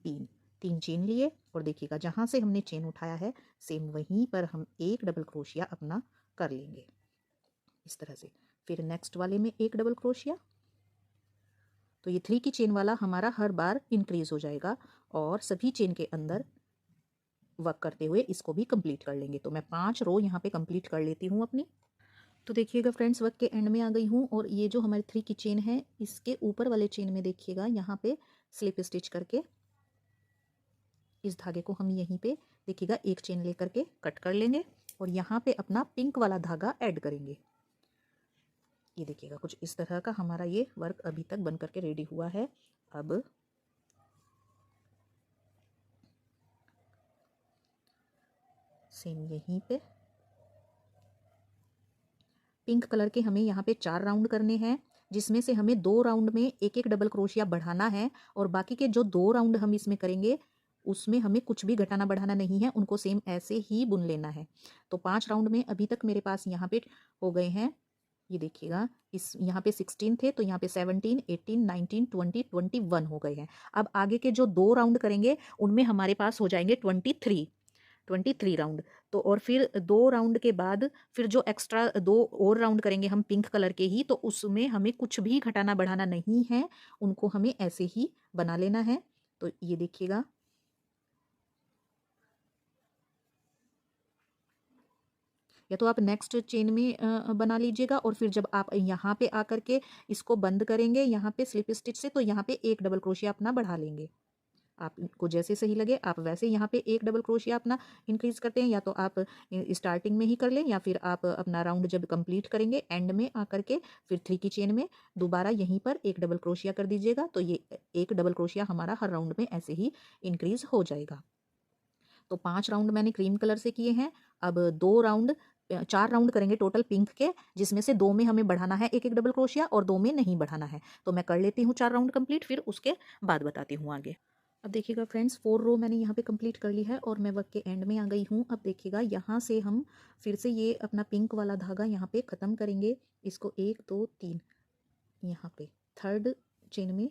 3, 3 चेन लिए और देखिएगा जहाँ से हमने चेन उठाया है सेम वहीं पर हम एक डबल क्रोशिया अपना कर लेंगे इस तरह से। फिर नेक्स्ट वाले में एक डबल क्रोशिया। तो ये 3 की चेन वाला हमारा हर बार इंक्रीज हो जाएगा और सभी चेन के अंदर वर्क करते हुए इसको भी कंप्लीट कर लेंगे। तो मैं 5 रो यहाँ पे कंप्लीट कर लेती हूँ अपनी। तो देखिएगा फ्रेंड्स, वर्क के एंड में आ गई हूँ और ये जो हमारी 3 की चेन है इसके ऊपर वाले चेन में देखिएगा यहाँ पे स्लिप स्टिच करके इस धागे को हम यहीं पे देखिएगा एक चेन लेकर के कट कर लेंगे और यहाँ पे अपना पिंक वाला धागा ऐड करेंगे। ये देखिएगा कुछ इस तरह का हमारा ये वर्क अभी तक बन करके रेडी हुआ है। अब सेम यहीं पे पिंक कलर के हमें यहाँ पे 4 राउंड करने हैं, जिसमें से हमें 2 राउंड में एक एक डबल क्रोशिया बढ़ाना है और बाकी के जो 2 राउंड हम इसमें करेंगे उसमें हमें कुछ भी घटाना बढ़ाना नहीं है, उनको सेम ऐसे ही बुन लेना है। तो 5 राउंड में अभी तक मेरे पास यहाँ पे हो गए हैं, ये देखिएगा इस यहाँ पे 16 थे तो यहाँ पे 17 18 19 20 21 हो गए हैं। अब आगे के जो 2 राउंड करेंगे उनमें हमारे पास हो जाएंगे 23 राउंड। तो और फिर 2 राउंड के बाद फिर जो एक्स्ट्रा 2 और राउंड करेंगे हम पिंक कलर के ही, तो उसमें हमें कुछ भी घटाना बढ़ाना नहीं है, उनको हमें ऐसे ही बना लेना है। तो ये देखिएगा या तो आप नेक्स्ट चेन में बना लीजिएगा और फिर जब आप यहाँ पे आकर के इसको बंद करेंगे यहाँ पे स्लिप स्टिच से, तो यहाँ पे एक डबल क्रोशिया अपना बढ़ा लेंगे। आपको जैसे सही लगे आप वैसे यहाँ पे एक डबल क्रोशिया अपना इंक्रीज करते हैं, या तो आप स्टार्टिंग में ही कर लें या फिर आप अपना राउंड जब कंप्लीट करेंगे एंड में आकर के फिर 3 की चेन में दोबारा यहीं पर एक डबल क्रोशिया कर दीजिएगा। तो ये एक डबल क्रोशिया हमारा हर राउंड में ऐसे ही इंक्रीज हो जाएगा। तो 5 राउंड मैंने क्रीम कलर से किए हैं। अब 4 राउंड करेंगे टोटल पिंक के, जिसमें से 2 में हमें बढ़ाना है एक एक डबल क्रोशिया और 2 में नहीं बढ़ाना है। तो मैं कर लेती हूँ 4 राउंड कंप्लीट, फिर उसके बाद बताती हूँ आगे। अब देखिएगा फ्रेंड्स 4 रो मैंने यहाँ पे कंप्लीट कर ली है और मैं वर्क के एंड में आ गई हूँ। अब देखिएगा यहाँ से हम फिर से ये अपना पिंक वाला धागा यहाँ पे ख़त्म करेंगे। इसको 1 2 3 यहाँ पे 3rd चेन में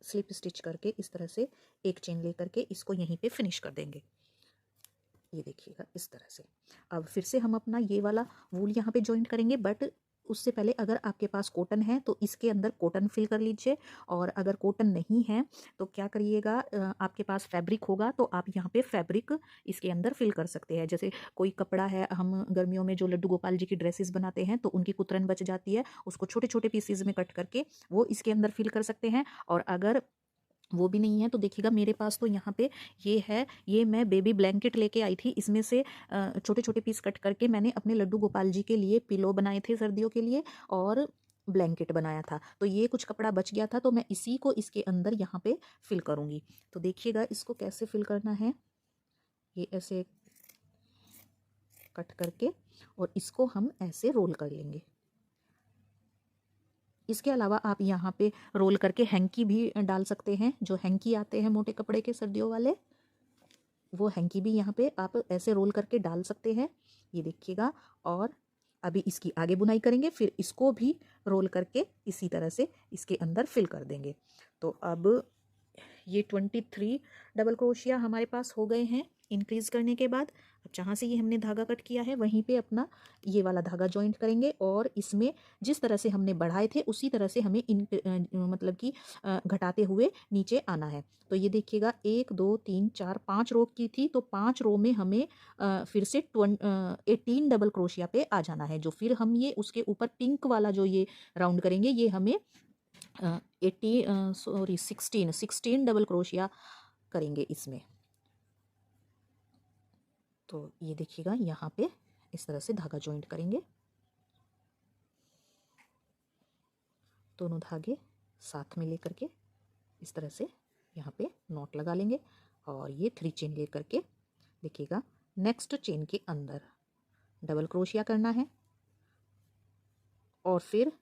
स्लिप स्टिच करके इस तरह से एक चेन ले करके इसको यहीं पे फिनिश कर देंगे। ये देखिएगा इस तरह से। अब फिर से हम अपना ये वाला वूल यहाँ पे जॉइंट करेंगे, बट उससे पहले अगर आपके पास कॉटन है तो इसके अंदर कॉटन फिल कर लीजिए, और अगर कॉटन नहीं है तो क्या करिएगा, आपके पास फैब्रिक होगा तो आप यहाँ पे फैब्रिक इसके अंदर फिल कर सकते हैं। जैसे कोई कपड़ा है, हम गर्मियों में जो लड्डू गोपाल जी की ड्रेसेस बनाते हैं तो उनकी कुतरन बच जाती है, उसको छोटे छोटे पीसीज में कट करके वो इसके अंदर फिल कर सकते हैं। और अगर वो भी नहीं है। तो देखिएगा मेरे पास तो यहाँ पे ये है, ये मैं बेबी ब्लैंकेट लेके आई थी। इसमें से छोटे छोटे पीस कट करके मैंने अपने लड्डू गोपाल जी के लिए पिलो बनाए थे सर्दियों के लिए, और ब्लैंकेट बनाया था। तो ये कुछ कपड़ा बच गया था, तो मैं इसी को इसके अंदर यहाँ पे फिल करूँगी। तो देखिएगा इसको कैसे फिल करना है। ये ऐसे कट करके और इसको हम ऐसे रोल कर लेंगे। इसके अलावा आप यहाँ पे रोल करके हैंकी भी डाल सकते हैं। जो हैंकी आते हैं मोटे कपड़े के सर्दियों वाले, वो हैंकी भी यहाँ पे आप ऐसे रोल करके डाल सकते हैं। ये देखिएगा। और अभी इसकी आगे बुनाई करेंगे, फिर इसको भी रोल करके इसी तरह से इसके अंदर फिल कर देंगे। तो अब ये 23 डबल क्रोशिया हमारे पास हो गए हैं इंक्रीज़ करने के बाद। अब जहाँ से ये हमने धागा कट किया है वहीं पे अपना ये वाला धागा जॉइंट करेंगे, और इसमें जिस तरह से हमने बढ़ाए थे उसी तरह से हमें मतलब कि घटाते हुए नीचे आना है। तो ये देखिएगा 1 2 3 4 5 रो की थी, तो 5 रो में हमें फिर से 18 डबल क्रोशिया पे आ जाना है। जो फिर हम ये उसके ऊपर पिंक वाला जो ये राउंड करेंगे, ये हमें 16 डबल क्रोशिया करेंगे इसमें। तो ये देखिएगा यहाँ पे इस तरह से धागा जॉइंट करेंगे, दोनों धागे साथ में लेकर के इस तरह से यहाँ पे नॉट लगा लेंगे, और ये 3 चेन लेकर के देखिएगा नेक्स्ट चेन के अंदर डबल क्रोशिया करना है। और फिर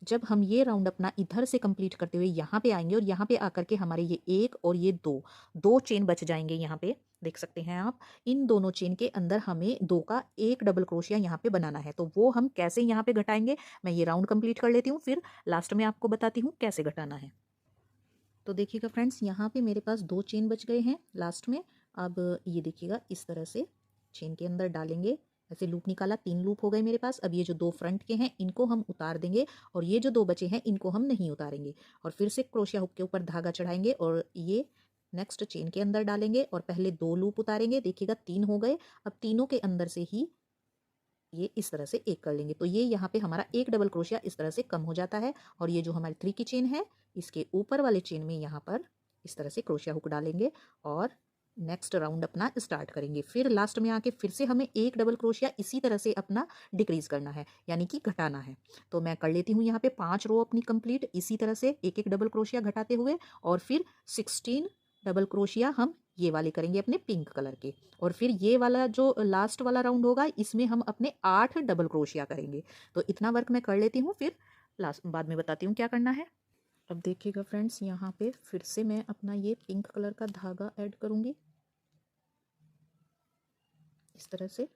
जब हम ये राउंड अपना इधर से कंप्लीट करते हुए यहाँ पे आएंगे, और यहाँ पे आकर के हमारे ये 1 और ये 2 चेन बच जाएंगे। यहाँ पे देख सकते हैं आप, इन दोनों चेन के अंदर हमें 2 का 1 डबल क्रोशिया यहाँ पे बनाना है। तो वो हम कैसे यहाँ पे घटाएंगे, मैं ये राउंड कंप्लीट कर लेती हूँ, फिर लास्ट में आपको बताती हूँ कैसे घटाना है। तो देखिएगा फ्रेंड्स, यहाँ पे मेरे पास 2 चेन बच गए हैं लास्ट में। अब ये देखिएगा इस तरह से चेन के अंदर डालेंगे, ऐसे लूप निकाला, 3 लूप हो गए मेरे पास। अब ये जो 2 फ्रंट के हैं इनको हम उतार देंगे, और ये जो 2 बचे हैं इनको हम नहीं उतारेंगे। और फिर से क्रोशिया हुक के ऊपर धागा चढ़ाएंगे और ये नेक्स्ट चेन के अंदर डालेंगे, और पहले 2 लूप उतारेंगे। देखिएगा 3 हो गए। अब तीनों के अंदर से ही ये इस तरह से एक कर लेंगे। तो ये यहाँ पे हमारा 1 डबल क्रोशिया इस तरह से कम हो जाता है। और ये जो हमारी 3 की चेन है, इसके ऊपर वाले चेन में यहाँ पर इस तरह से क्रोशिया हुक डालेंगे और नेक्स्ट राउंड अपना स्टार्ट करेंगे। फिर लास्ट में आके फिर से हमें 1 डबल क्रोशिया इसी तरह से अपना डिक्रीज करना है, यानी कि घटाना है। तो मैं कर लेती हूँ यहाँ पे 5 रो अपनी कंप्लीट, इसी तरह से एक एक डबल क्रोशिया घटाते हुए, और फिर 16 डबल क्रोशिया हम ये वाले करेंगे अपने पिंक कलर के। और फिर ये वाला जो लास्ट वाला राउंड होगा, इसमें हम अपने 8 डबल क्रोशिया करेंगे। तो इतना वर्क मैं कर लेती हूँ, फिर लास्ट बाद में बताती हूँ क्या करना है। अब देखिएगा फ्रेंड्स, यहाँ पे फिर से मैं अपना ये पिंक कलर का धागा ऐड करूँगी इस तरह से।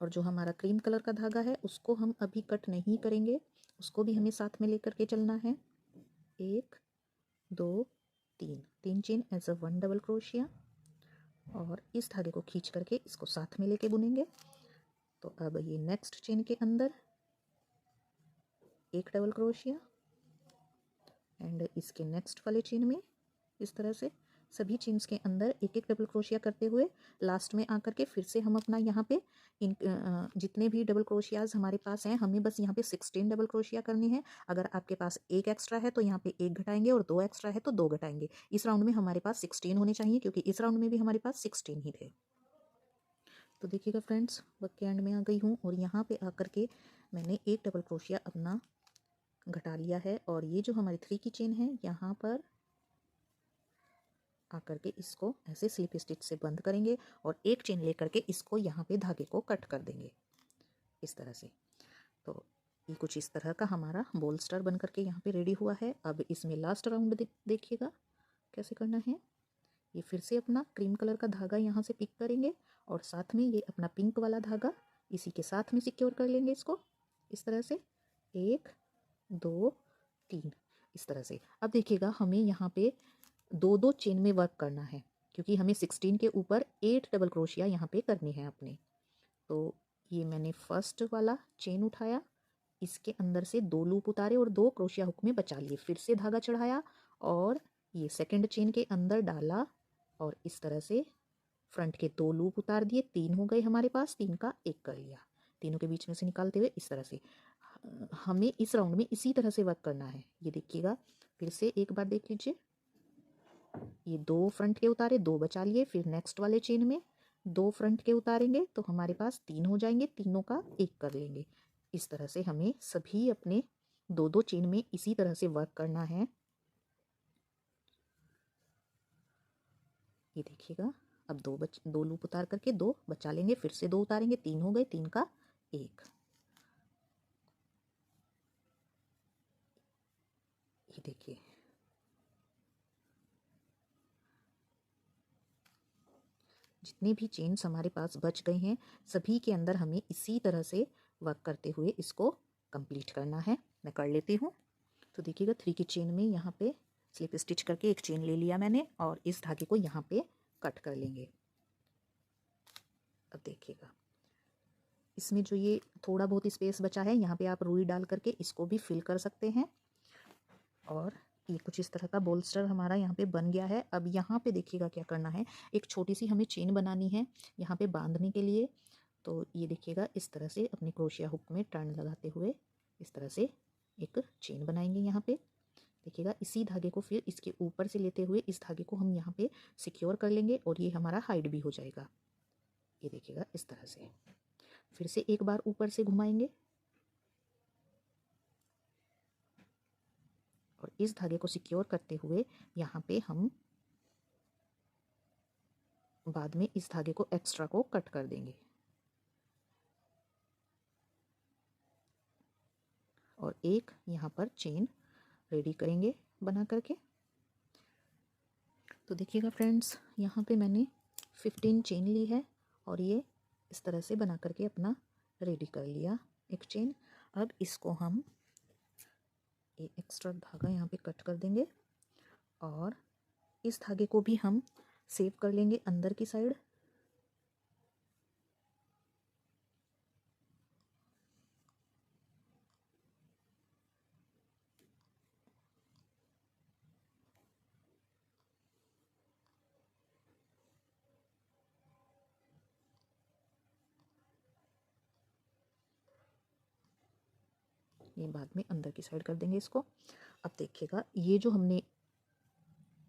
और जो हमारा क्रीम कलर का धागा है उसको हम अभी कट नहीं करेंगे, उसको भी हमें साथ में लेकर के चलना है। 1 2 3 chain as a 1 double crochet, और इस धागे को खींच करके इसको साथ में लेके बुनेंगे। तो अब ये नेक्स्ट चेन के अंदर 1 डबल क्रोशिया, एंड इसके नेक्स्ट वाले चेन में इस तरह से सभी चेन्स के अंदर 1 1 डबल क्रोशिया करते हुए लास्ट में आकर के फिर से हम अपना यहाँ पे जितने भी डबल क्रोशियाज हमारे पास हैं, हमें बस यहाँ पे 16 डबल क्रोशिया करनी है। अगर आपके पास 1 एक्स्ट्रा है तो यहाँ पे 1 घटाएंगे, और 2 एक्स्ट्रा है तो 2 घटाएंगे। इस राउंड में हमारे पास 16 होने चाहिए, क्योंकि इस राउंड में भी हमारे पास 16 ही थे। तो देखिएगा फ्रेंड्स, वर्क के एंड में आ गई हूँ, और यहाँ पे आकर के मैंने 1 डबल क्रोशिया अपना घटा लिया है। और ये जो हमारी 3 की चेन है, यहाँ पर आकर के इसको ऐसे स्लिप स्टिच से बंद करेंगे, और 1 चेन लेकर के इसको यहाँ पे धागे को कट कर देंगे इस तरह से। तो ये कुछ इस तरह का हमारा बॉल स्टार बन करके यहाँ पे रेडी हुआ है। अब इसमें लास्ट राउंड देखिएगा कैसे करना है। ये फिर से अपना क्रीम कलर का धागा यहाँ से पिक करेंगे, और साथ में ये अपना पिंक वाला धागा इसी के साथ में सिक्योर कर लेंगे इसको इस तरह से। 1 2 3 इस तरह से। अब देखिएगा हमें यहाँ पे 2 चेन में वर्क करना है, क्योंकि हमें 16 के ऊपर 8 डबल क्रोशिया यहाँ पे करनी है अपने। तो ये मैंने फर्स्ट वाला चेन उठाया, इसके अंदर से 2 लूप उतारे और 2 क्रोशिया हुक में बचा लिए। फिर से धागा चढ़ाया और ये सेकंड चेन के अंदर डाला, और इस तरह से फ्रंट के 2 लूप उतार दिए। 3 हो गए हमारे पास, 3 का 1 कर लिया, तीनों के बीच में से निकालते हुए इस तरह से। हमें इस राउंड में इसी तरह से वर्क करना है। ये देखिएगा, फिर से एक बार देख लीजिए, ये 2 फ्रंट के उतारे, 2 बचा लिए, फिर नेक्स्ट वाले चेन में 2 फ्रंट के उतारेंगे तो हमारे पास 3 हो जाएंगे, तीनों का एक कर लेंगे। इस तरह से हमें सभी अपने 2-2 चेन में इसी तरह से वर्क करना है। ये देखिएगा, अब 2 लूप उतार करके 2 बचा लेंगे, फिर से 2 उतारेंगे, 3 हो गए, 3 का 1। ये देखिए, जितने भी चेन्स हमारे पास बच गए हैं सभी के अंदर हमें इसी तरह से वर्क करते हुए इसको कंप्लीट करना है। मैं कर लेती हूँ। तो देखिएगा, 3 की चेन में यहाँ पे स्लिप स्टिच करके एक चेन ले लिया मैंने और इस धागे को यहाँ पे कट कर लेंगे। अब देखिएगा, इसमें जो ये थोड़ा बहुत स्पेस बचा है यहाँ पे आप रुई डाल करके इसको भी फिल कर सकते हैं। और ये कुछ इस तरह का बोल्स्टर हमारा यहाँ पे बन गया है। अब यहाँ पे देखिएगा क्या करना है, एक छोटी सी हमें चेन बनानी है यहाँ पे बांधने के लिए। तो ये देखिएगा, इस तरह से अपने क्रोशिया हुक में टर्न लगाते हुए इस तरह से एक चेन बनाएंगे यहाँ पे। देखिएगा, इसी धागे को फिर इसके ऊपर से लेते हुए इस धागे को हम यहाँ पे सिक्योर कर लेंगे और ये हमारा हाइड भी हो जाएगा। ये देखिएगा, इस तरह से फिर से एक बार ऊपर से घुमाएंगे और इस धागे को सिक्योर करते हुए यहाँ पे हम बाद में इस धागे को एक्स्ट्रा को कट कर देंगे और एक यहाँ पर चेन रेडी करेंगे बना करके। तो देखिएगा फ्रेंड्स, यहाँ पे मैंने 15 चेन ली है और ये इस तरह से बना करके अपना रेडी कर लिया एक चेन। अब इसको हम ये एक्स्ट्रा धागा यहाँ पे कट कर देंगे और इस धागे को भी हम सेव कर लेंगे अंदर की साइड। ये बाद में अंदर की साइड कर देंगे इसको। अब देखिएगा, ये जो हमने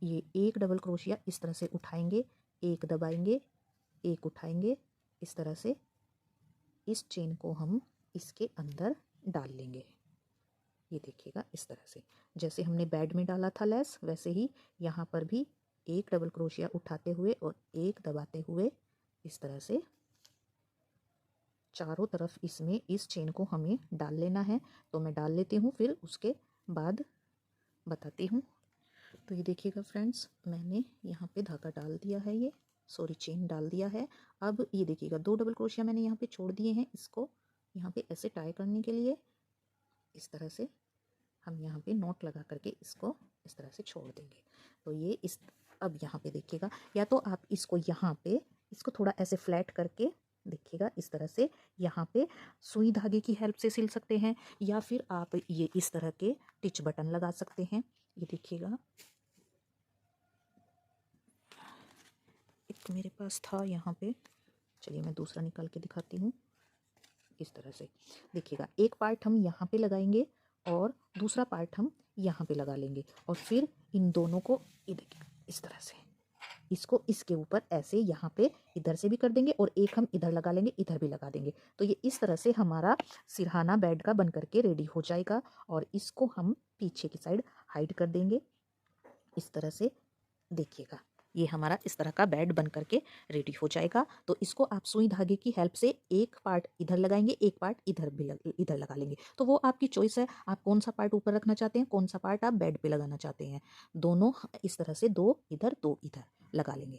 ये एक डबल क्रोशिया इस तरह से उठाएंगे, एक दबाएंगे, एक उठाएंगे, इस तरह से इस चेन को हम इसके अंदर डाल लेंगे। ये देखिएगा, इस तरह से जैसे हमने बेड में डाला था लेस, वैसे ही यहाँ पर भी एक डबल क्रोशिया उठाते हुए और एक दबाते हुए इस तरह से चारों तरफ इसमें इस चेन को हमें डाल लेना है। तो मैं डाल लेती हूँ, फिर उसके बाद बताती हूँ। तो ये देखिएगा फ्रेंड्स, मैंने यहाँ पे धागा डाल दिया है, ये सॉरी चेन डाल दिया है। अब ये देखिएगा, 2 डबल क्रोशिया मैंने यहाँ पे छोड़ दिए हैं, इसको यहाँ पे ऐसे टाई करने के लिए इस तरह से हम यहाँ पे नॉट लगा करके इसको इस तरह से छोड़ देंगे। तो ये इस अब यहाँ पे देखिएगा, या तो आप इसको यहाँ पे इसको थोड़ा ऐसे फ्लैट करके देखिएगा इस तरह से यहाँ पे सुई धागे की हेल्प से सिल सकते हैं, या फिर आप ये इस तरह के टिच बटन लगा सकते हैं। ये देखिएगा, एक मेरे पास था यहाँ पे, चलिए मैं दूसरा निकाल के दिखाती हूँ। इस तरह से देखिएगा, एक पार्ट हम यहाँ पे लगाएंगे और दूसरा पार्ट हम यहाँ पे लगा लेंगे और फिर इन दोनों को ये देखिए इस तरह से इसको इसके ऊपर ऐसे यहाँ पे इधर से भी कर देंगे और एक हम इधर लगा लेंगे, इधर भी लगा देंगे। तो ये इस तरह से हमारा सिरहाना बेड का बन करके रेडी हो जाएगा और इसको हम पीछे की साइड हाइड कर देंगे इस तरह से। देखिएगा, ये हमारा इस तरह का बेड बन करके रेडी हो जाएगा। तो इसको आप सुई धागे की हेल्प से एक पार्ट इधर लगाएंगे, एक पार्ट इधर भी इधर लगा लेंगे। तो वो आपकी चॉइस है, आप कौन सा पार्ट ऊपर रखना चाहते हैं, कौन सा पार्ट आप बेड पे लगाना चाहते हैं। दोनों इस तरह से 2 इधर लगा लेंगे।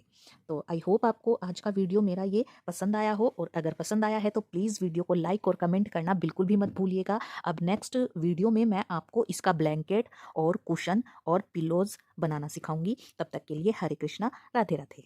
तो आई होप आपको आज का वीडियो मेरा ये पसंद आया हो, और अगर पसंद आया है तो प्लीज़ वीडियो को लाइक और कमेंट करना बिल्कुल भी मत भूलिएगा। अब नेक्स्ट वीडियो में मैं आपको इसका ब्लैंकेट और कुशन और पिलोज बनाना सिखाऊंगी। तब तक के लिए हरे कृष्णा, राधे राधे।